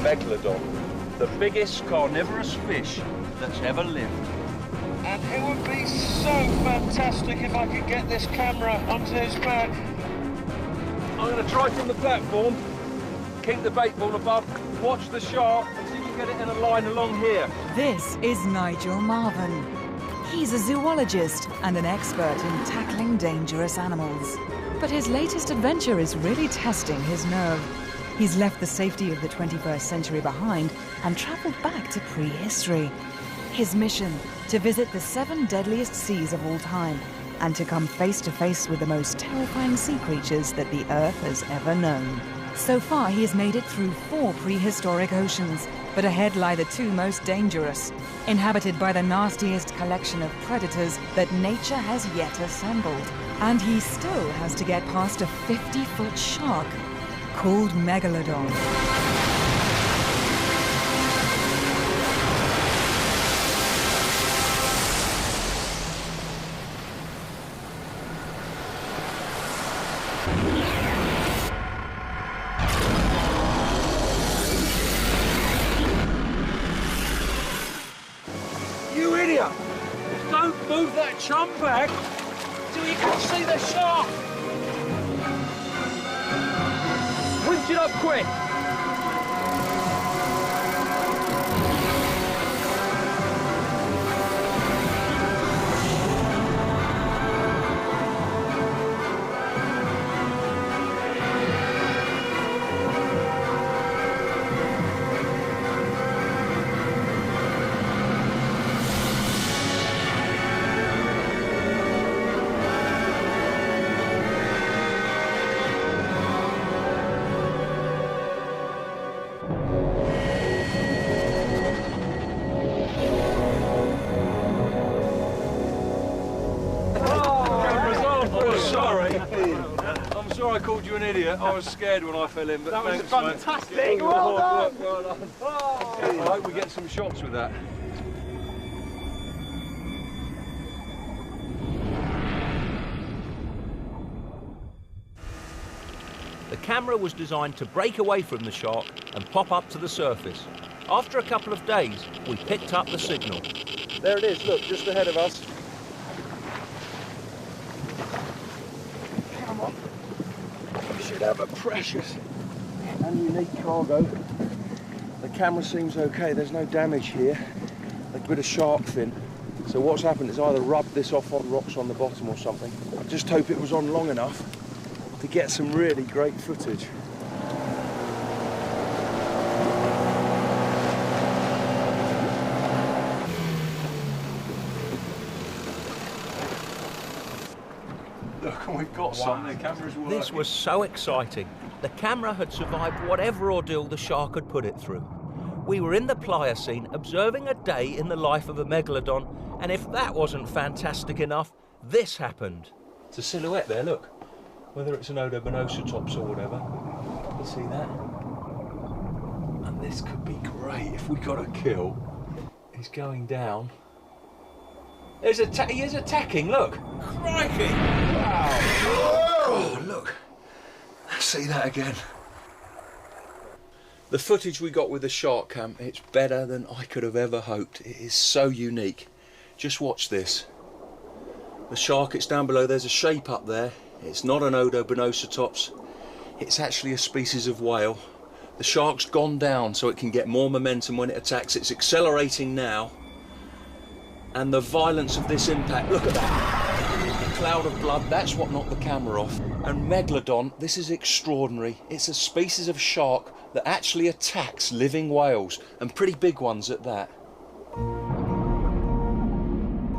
megalodon, the biggest carnivorous fish that's ever lived. And it would be so fantastic if I could get this camera onto his back. I'm going to try from the platform, keep the bait ball above, watch the shark, and see if you can get it in a line along here. This is Nigel Marvin. He's a zoologist and an expert in tackling dangerous animals. But his latest adventure is really testing his nerve. He's left the safety of the 21st century behind and travelled back to prehistory. His mission, to visit the 7 deadliest seas of all time and to come face to face with the most terrifying sea creatures that the Earth has ever known. So far, he has made it through 4 prehistoric oceans, but ahead lie the 2 most dangerous, inhabited by the nastiest collection of predators that nature has yet assembled. And he still has to get past a 50-foot shark called Megalodon. You idiot! Don't move that chum bag till you can see the shark! Winch it up quick! I'm sorry I called you an idiot. I was scared when I fell in, but that thanks, was fantastic. Mate. Well done. Well done. Oh. I hope we get some shots with that. The camera was designed to break away from the shark and pop up to the surface. After a couple of days, we picked up the signal. There it is, look, just ahead of us. Come on. We should have a precious and unique cargo. The camera seems okay, there's no damage here. A bit of shark fin. So what's happened is either rubbed this off on rocks on the bottom or something. I just hope it was on long enough to get some really great footage. Look, we've got some. The camera's working. This was so exciting. The camera had survived whatever ordeal the shark had put it through. We were in the Pliocene observing a day in the life of a megalodon, and if that wasn't fantastic enough, this happened. It's a silhouette there, look. Whether it's an Odobonosatops or whatever. You see that? And this could be great if we got a kill. He's going down. He is attacking, look. Crikey! Wow! Oh, look. See that again. The footage we got with the shark cam, it's better than I could have ever hoped. It is so unique. Just watch this. The shark, it's down below, there's a shape up there. It's not an Odobonosatops. It's actually a species of whale. The shark's gone down so it can get more momentum when it attacks. It's accelerating now. And the violence of this impact, look at that. A cloud of blood, that's what knocked the camera off. And Megalodon, this is extraordinary. It's a species of shark that actually attacks living whales, and pretty big ones at that.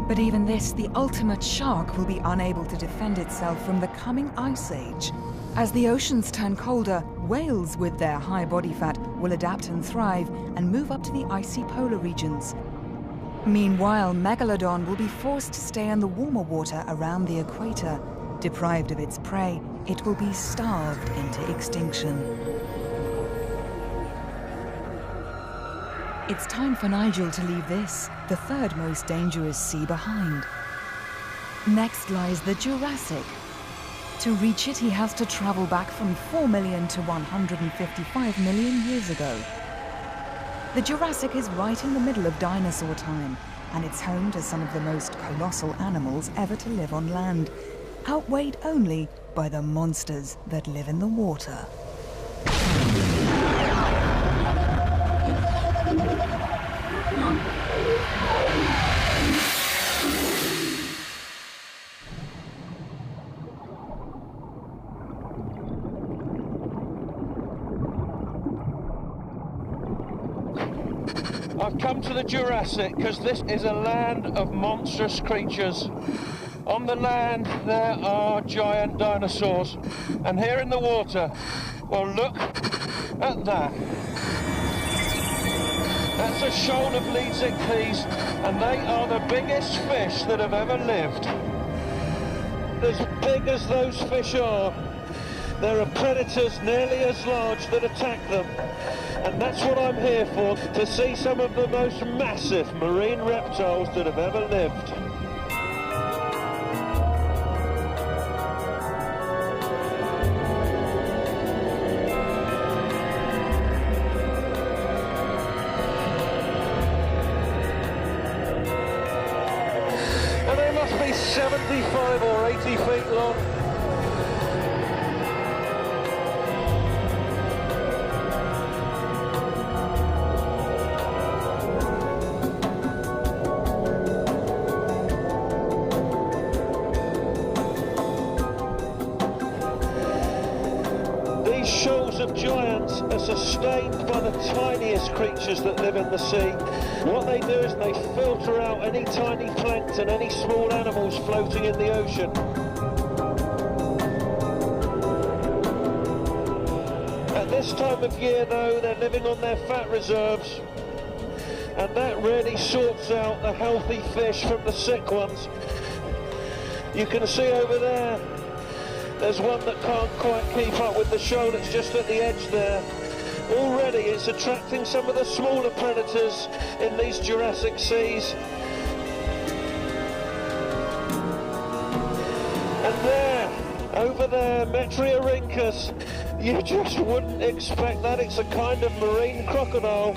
But even this, the ultimate shark, will be unable to defend itself from the coming ice age. As the oceans turn colder, whales with their high body fat will adapt and thrive and move up to the icy polar regions. Meanwhile, Megalodon will be forced to stay in the warmer water around the equator. Deprived of its prey, it will be starved into extinction. It's time for Nigel to leave this, the 3rd most dangerous sea, behind. Next lies the Jurassic. To reach it, he has to travel back from 4 million to 155 million years ago. The Jurassic is right in the middle of dinosaur time, and it's home to some of the most colossal animals ever to live on land, outweighed only by the monsters that live in the water. I've come to the Jurassic because this is a land of monstrous creatures. On the land there are giant dinosaurs, and here in the water, well, look at that. That's a shoal of Leeds-ichthyes, and they are the biggest fish that have ever lived. As big as those fish are, there are predators nearly as large that attack them. And that's what I'm here for, to see some of the most massive marine reptiles that have ever lived. And they must be 75 or 80 feet long. Shoals of giants are sustained by the tiniest creatures that live in the sea. What they do is they filter out any tiny plankton, any small animals floating in the ocean. At this time of year though, they're living on their fat reserves, and that really sorts out the healthy fish from the sick ones. You can see over there, there's one that can't quite keep up with the shoal that's just at the edge there. Already it's attracting some of the smaller predators in these Jurassic seas. And there, over there, Metriorhynchus, you just wouldn't expect that. It's a kind of marine crocodile.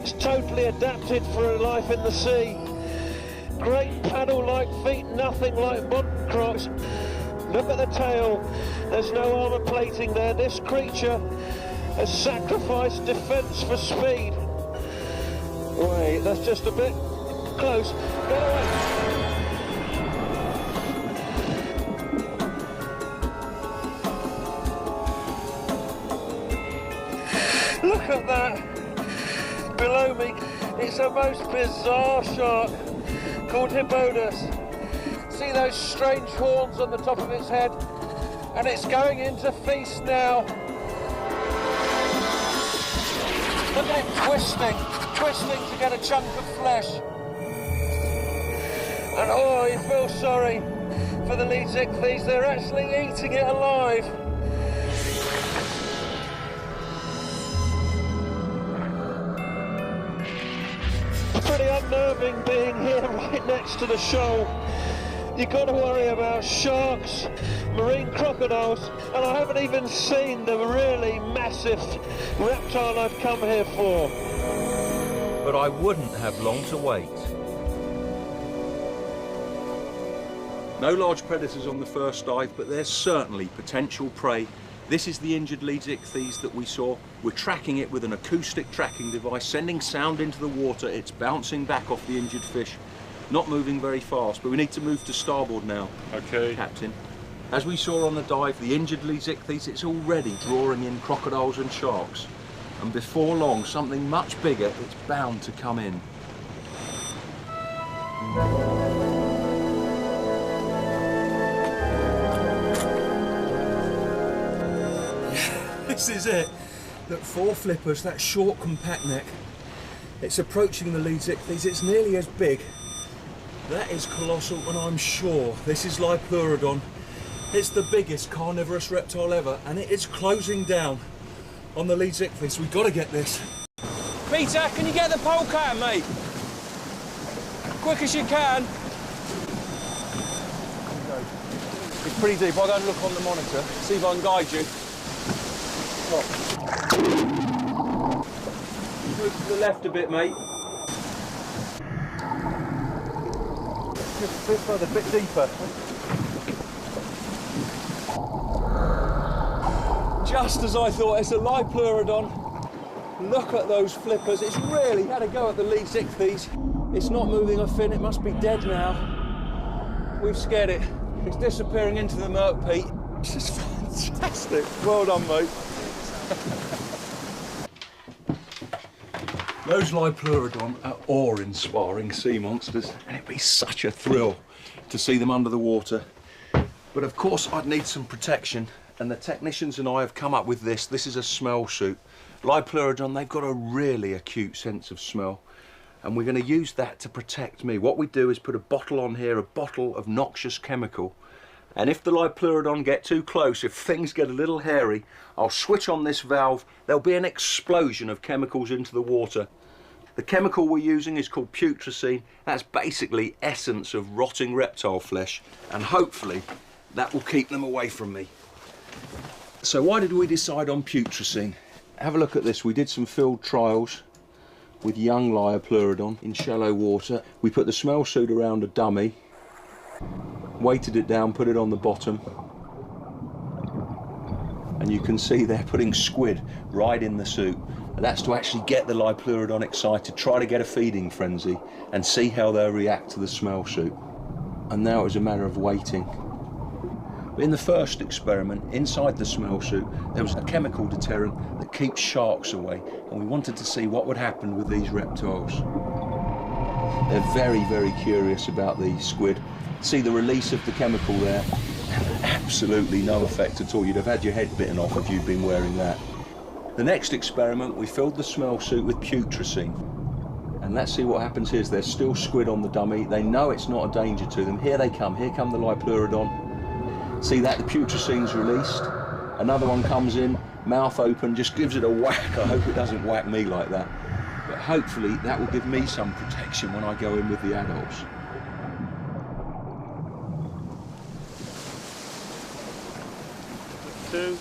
It's totally adapted for a life in the sea. Great paddle-like feet, nothing like modern crocs. Look at the tail, there's no armour plating there. This creature has sacrificed defence for speed. Wait, that's just a bit close. Get away! Look at that! Below me, it's a most bizarre shark called Hippodus. See those strange horns on the top of its head? And it's going in to feast now. Look at it twisting to get a chunk of flesh. And oh, you feel sorry for the Leeds-ichthyes, they're actually eating it alive. Pretty unnerving being here right next to the shoal. You've got to worry about sharks, marine crocodiles, and I haven't even seen the really massive reptile I've come here for. But I wouldn't have long to wait. No large predators on the first dive, but there's certainly potential prey. This is the injured Leeds-ichthyes that we saw. We're tracking it with an acoustic tracking device, sending sound into the water. It's bouncing back off the injured fish. Not moving very fast, but we need to move to starboard now. Okay. Captain. As we saw on the dive, the injured Leeds-ichthyes, it's already drawing in crocodiles and sharks. And before long, something much bigger, it's bound to come in. This is it. Look, 4 flippers, that short, compact neck. It's approaching the Leeds-ichthyes. It's nearly as big. That is colossal, and I'm sure this is Liopleurodon. It's the biggest carnivorous reptile ever, and it is closing down on the Leeds-ichthyes. We've got to get this. Peter, can you get the pole cam, mate? Quick as you can. It's pretty deep. I'll go and look on the monitor, see if I can guide you. Move to the left a bit, mate. Just a bit further, a bit deeper. Just as I thought, it's a Lipleurodon. Look at those flippers. It's really had a go at the lead ichthyes. It's not moving a fin. It must be dead now. We've scared it. It's disappearing into the murk peat. It's just fantastic. Well done, mate. Those Lipleurodon are awe-inspiring sea monsters, and it'd be such a thrill to see them under the water. But of course, I'd need some protection, and the technicians and I have come up with this. This is a smell suit. Lipleurodon, they've got a really acute sense of smell, and we're going to use that to protect me. What we do is put a bottle on here, a bottle of noxious chemical, and if the Lipleurodon get too close, if things get a little hairy, I'll switch on this valve. There'll be an explosion of chemicals into the water. The chemical we're using is called putrescine. That's basically essence of rotting reptile flesh, and hopefully that will keep them away from me. So why did we decide on putrescine? Have a look at this. We did some field trials with young Lipleurodon in shallow water. We put the smell suit around a dummy, weighted it down, put it on the bottom, and you can see they're putting squid right in the suit. And that's to actually get the Lipleurodon excited, try to get a feeding frenzy and see how they'll react to the smell suit. And now it was a matter of waiting. In the first experiment, inside the smell suit, there was a chemical deterrent that keeps sharks away, and we wanted to see what would happen with these reptiles. They're very, very curious about the squid. See the release of the chemical there, absolutely no effect at all. You'd have had your head bitten off if you'd been wearing that. The next experiment, we filled the smell suit with putrescine. And let's see what happens here. There's still squid on the dummy. They know it's not a danger to them. Here they come. Here come the Lipleurodon. See that? The putresine's released. Another one comes in, mouth open, just gives it a whack. I hope it doesn't whack me like that. But hopefully that will give me some protection when I go in with the adults. Two.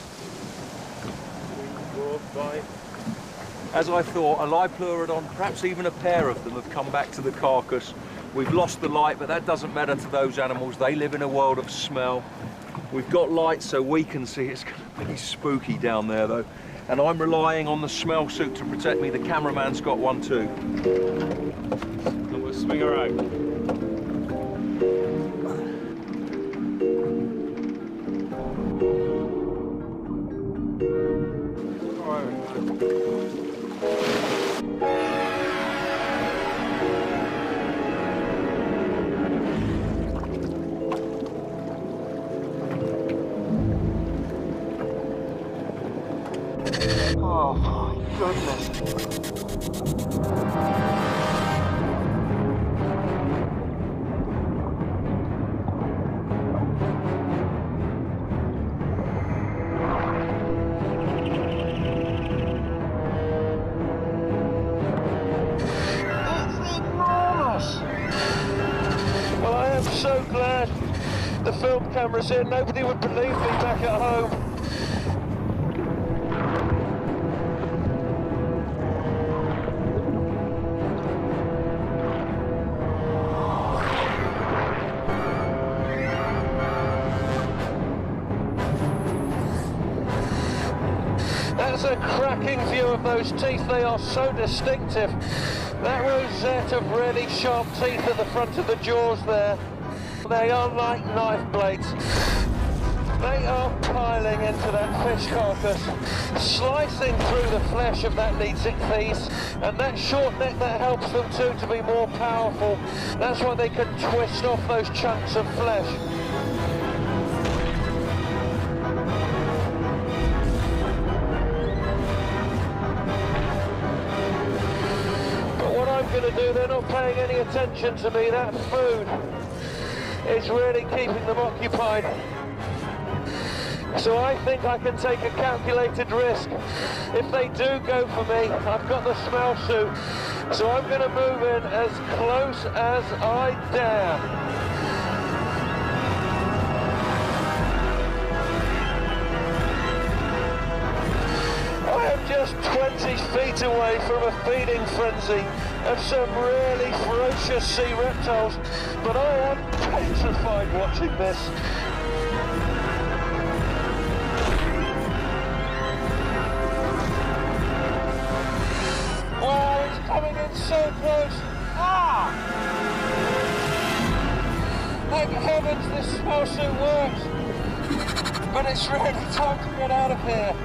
As I thought, a Lipleurodon, perhaps even a pair of them, have come back to the carcass. We've lost the light, but that doesn't matter to those animals. They live in a world of smell. We've got light so we can see. It's going to be spooky down there, though. And I'm relying on the smell suit to protect me. The cameraman's got one too. And we'll swing her out. Oh my goodness. That's enormous. Well, I am so glad the film camera's here. Nobody would believe me back at home. That's a cracking view of those teeth. They are so distinctive. That rosette of really sharp teeth at the front of the jaws there, they are like knife blades. They are piling into that fish carcass, slicing through the flesh of that lead ichthyes, and that short neck that helps them too to be more powerful. That's why they can twist off those chunks of flesh. They're not paying any attention to me. That food is really keeping them occupied. So I think I can take a calculated risk. If they do go for me, I've got the smell suit. So I'm going to move in as close as I dare. just 20 feet away from a feeding frenzy of some really ferocious sea reptiles, but I am petrified watching this. Wow, it's coming in so close. Ah! Thank heavens this snowsuit works, but it's really time to get out of here.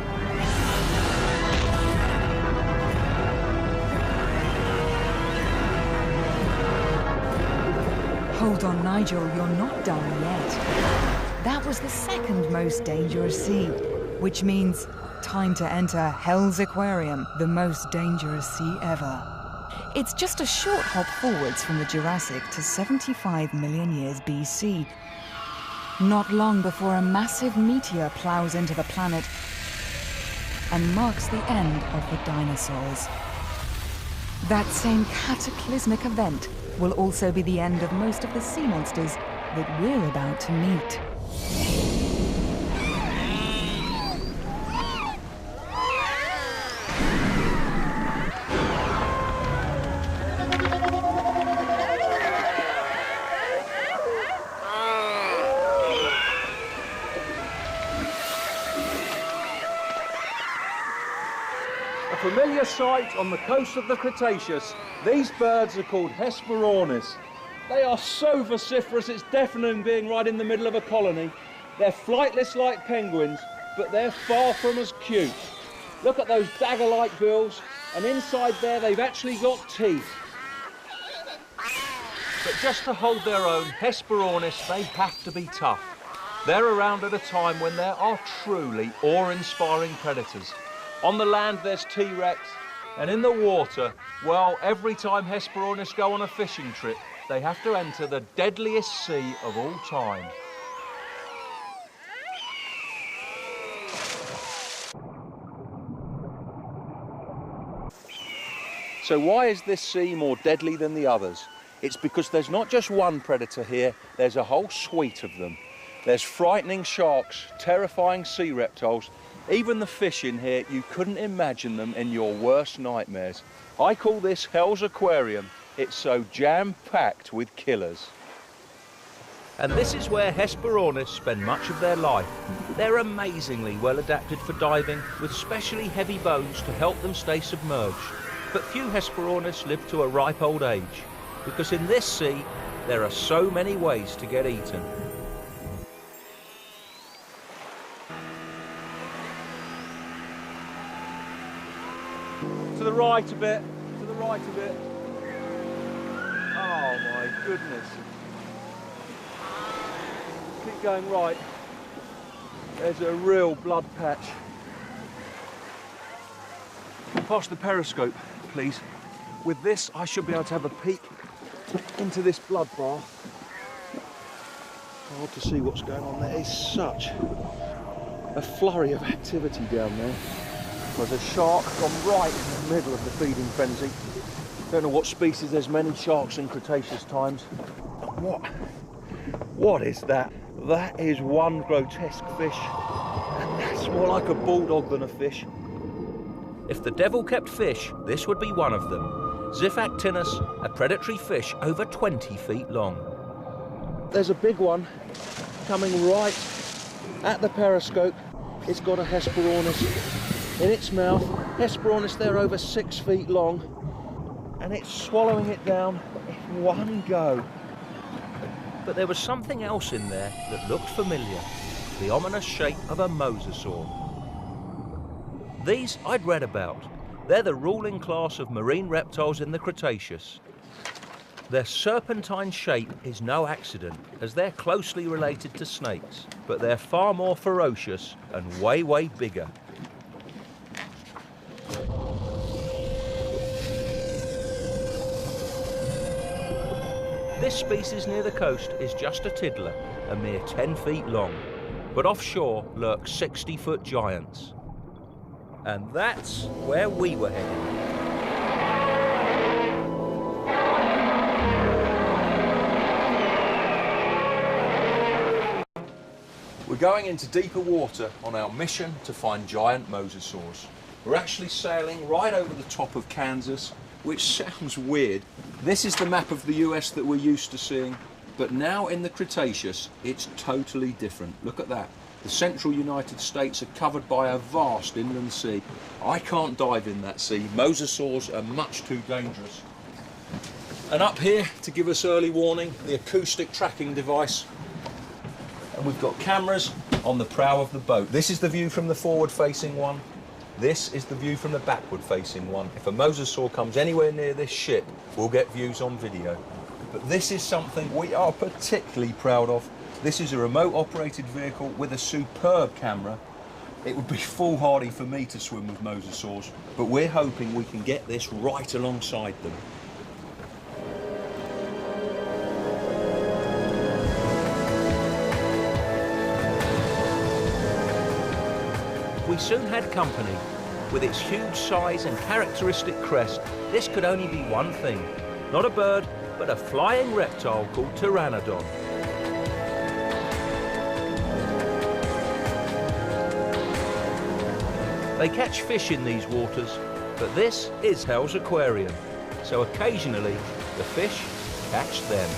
Hold on, Nigel, you're not done yet. That was the second most dangerous sea, which means time to enter Hell's Aquarium, the most dangerous sea ever. It's just a short hop forwards from the Jurassic to 75 million years BC. Not long before a massive meteor plows into the planet and marks the end of the dinosaurs. That same cataclysmic event will also be the end of most of the sea monsters that we're about to meet. A familiar sight on the coast of the Cretaceous. These birds are called Hesperornis. They are so vociferous, it's deafening being right in the middle of a colony. They're flightless like penguins, but they're far from as cute. Look at those dagger-like bills, and inside there they've actually got teeth. But just to hold their own, Hesperornis, they have to be tough. They're around at a time when there are truly awe-inspiring predators. On the land there's T-Rex, and in the water, well, every time Hesperornis go on a fishing trip, they have to enter the deadliest sea of all time. So why is this sea more deadly than the others? It's because there's not just one predator here, there's a whole suite of them. There's frightening sharks, terrifying sea reptiles, even the fish in here, you couldn't imagine them in your worst nightmares. I call this Hell's Aquarium. It's so jam-packed with killers. And this is where Hesperornis spend much of their life. They're amazingly well adapted for diving, with specially heavy bones to help them stay submerged. But few Hesperornis live to a ripe old age, because in this sea, there are so many ways to get eaten. To the right a bit, to the right a bit. Oh my goodness. Keep going right. There's a real blood patch. Pass the periscope, please. With this, I should be able to have a peek into this blood bath. Hard to see what's going on there. It's such a flurry of activity down there. There's a shark gone right in the middle of the feeding frenzy. Don't know what species, there's many sharks in Cretaceous times. What is that? That is one grotesque fish. And that's more like a bulldog than a fish. If the devil kept fish, this would be one of them. Xiphactinus, a predatory fish over 20 feet long. There's a big one coming right at the periscope. It's got a Hesperornis in its mouth. Hesperornis there over 6 feet long, and it's swallowing it down in one go. But there was something else in there that looked familiar, the ominous shape of a mosasaur. These I'd read about. They're the ruling class of marine reptiles in the Cretaceous. Their serpentine shape is no accident, as they're closely related to snakes, but they're far more ferocious and way, way bigger. This species near the coast is just a tiddler, a mere 10 feet long, but offshore lurk 60-foot giants. And that's where we were headed. We're going into deeper water on our mission to find giant mosasaurs. We're actually sailing right over the top of Kansas, which sounds weird. This is the map of the US that we're used to seeing, but now in the Cretaceous, it's totally different. Look at that. The central United States are covered by a vast inland sea. I can't dive in that sea. Mosasaurs are much too dangerous. And up here, to give us early warning, the acoustic tracking device. And we've got cameras on the prow of the boat. This is the view from the forward-facing one. This is the view from the backward-facing one. If a mosasaur comes anywhere near this ship, we'll get views on video. But this is something we are particularly proud of. This is a remote-operated vehicle with a superb camera. It would be foolhardy for me to swim with mosasaurs, but we're hoping we can get this right alongside them. We soon had company. With its huge size and characteristic crest, this could only be one thing. Not a bird, but a flying reptile called Pteranodon. They catch fish in these waters, but this is Hell's Aquarium, so occasionally the fish catch them.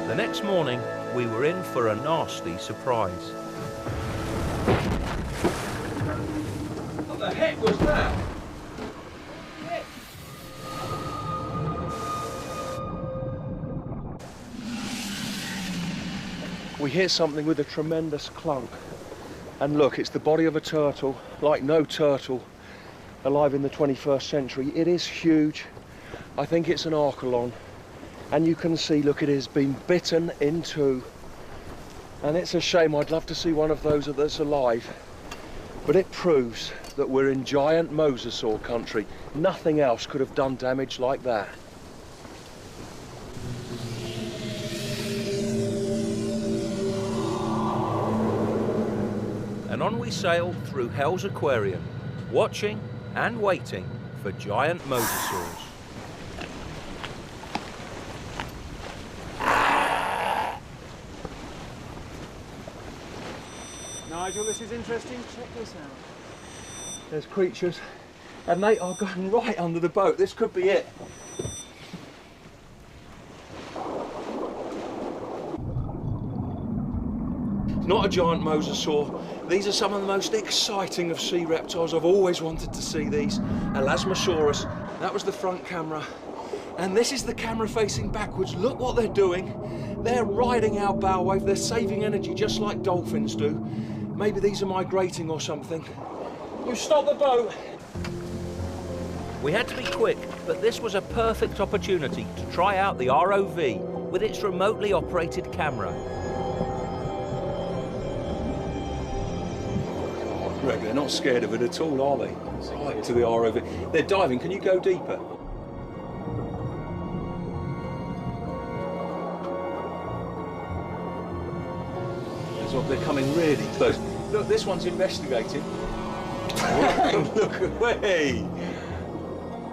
The next morning, we were in for a nasty surprise. What the heck was that? We hear something with a tremendous clunk. And look, it's the body of a turtle, like no turtle alive in the 21st century. It is huge. I think it's an archelon. And you can see, look, it has been bitten in two. And it's a shame. I'd love to see one of those that's alive. But it proves that we're in giant mosasaur country. Nothing else could have done damage like that. And on we sailed through Hell's Aquarium, watching and waiting for giant mosasaurs. Nigel, this is interesting. Check this out. There's creatures, and they are going right under the boat. This could be it. Not a giant mosasaur. These are some of the most exciting of sea reptiles. I've always wanted to see these. Elasmosaurus, that was the front camera. And this is the camera facing backwards. Look what they're doing. They're riding our bow wave. They're saving energy just like dolphins do. Maybe these are migrating or something. You stop the boat. We had to be quick, but this was a perfect opportunity to try out the ROV with its remotely operated camera. Greg, they're not scared of it at all, are they? Right to the ROV. They're diving. Can you go deeper? They're coming really close. Look, this one's investigating. Look away.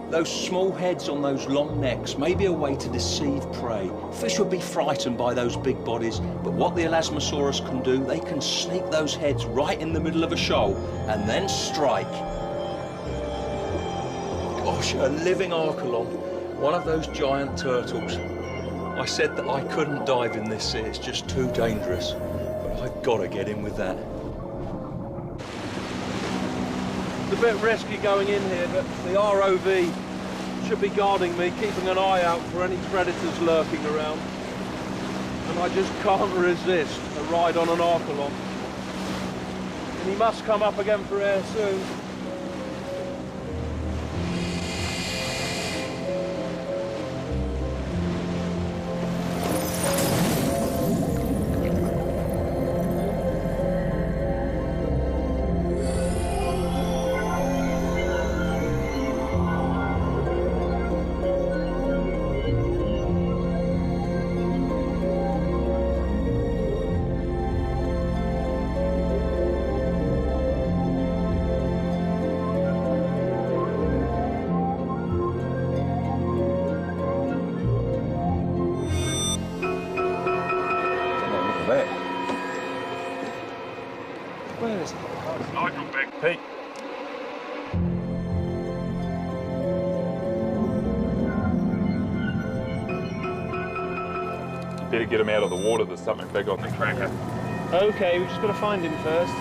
Those small heads on those long necks may be a way to deceive prey. Fish would be frightened by those big bodies, but what the Elasmosaurus can do, they can sneak those heads right in the middle of a shoal and then strike. Gosh, a living archelon, one of those giant turtles. I said that I couldn't dive in this sea, it's just too dangerous. But I've got to get in with that. It's a bit risky going in here, but the ROV should be guarding me, keeping an eye out for any predators lurking around. And I just can't resist a ride on an archelon. And he must come up again for air soon. that. Where is it? Nigel, Big Pete. You better get him out of the water. There's something big on the tracker. Okay, we've just got to find him first.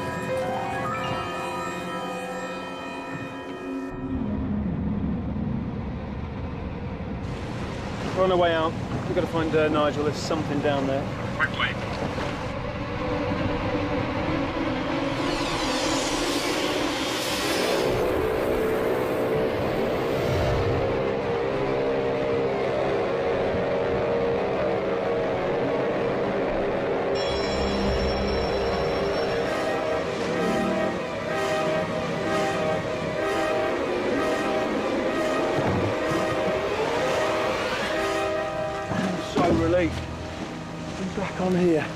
We're on our way out. We've got to find Nigel. There's something down there. Quickly. So relieved. We're back on here.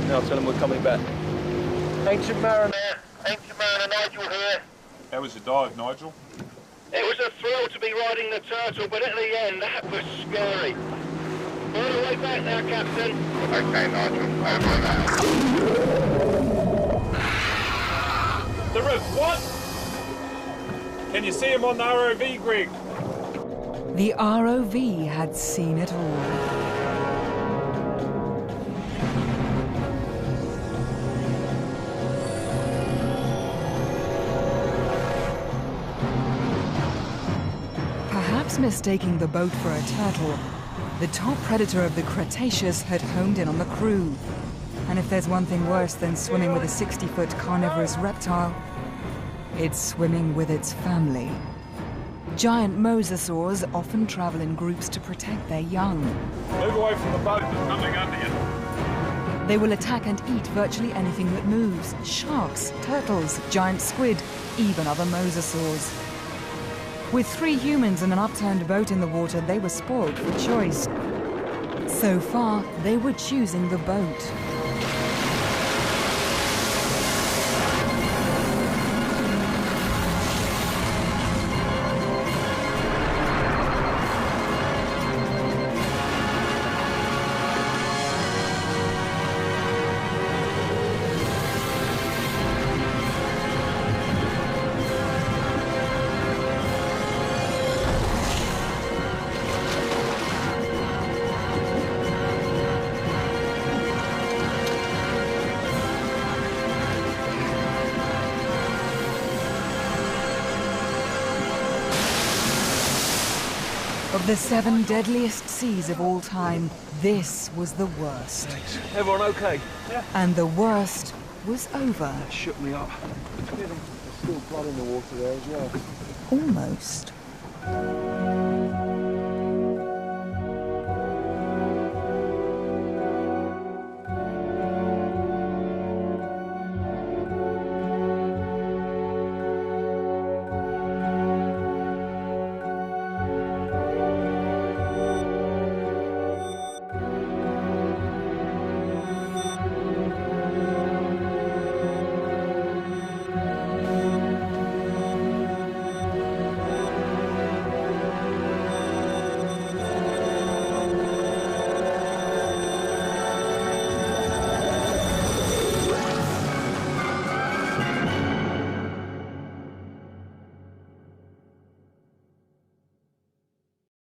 Now tell them we're coming back. Ancient Mariner Nigel here. How was your dive, Nigel? It was a thrill to be riding the turtle, but at the end, that was scary. We're on the way back now, Captain. Okay, Nigel. Over now. The roof, what? Can you see him on the ROV, Greg? The ROV had seen it all. Perhaps mistaking the boat for a turtle, the top predator of the Cretaceous had homed in on the crew. And if there's one thing worse than swimming with a 60-foot carnivorous reptile, it's swimming with its family. Giant mosasaurs often travel in groups to protect their young. Move away from the boat. There's nothing under you. They will attack and eat virtually anything that moves. Sharks, turtles, giant squid, even other mosasaurs. With 3 humans and an upturned boat in the water, they were spoiled for choice. So far, they were choosing the boat. Of the 7 deadliest seas of all time, this was the worst. Everyone okay? Yeah. And the worst was over. That shook me up. There's still blood in the water there as well. Almost.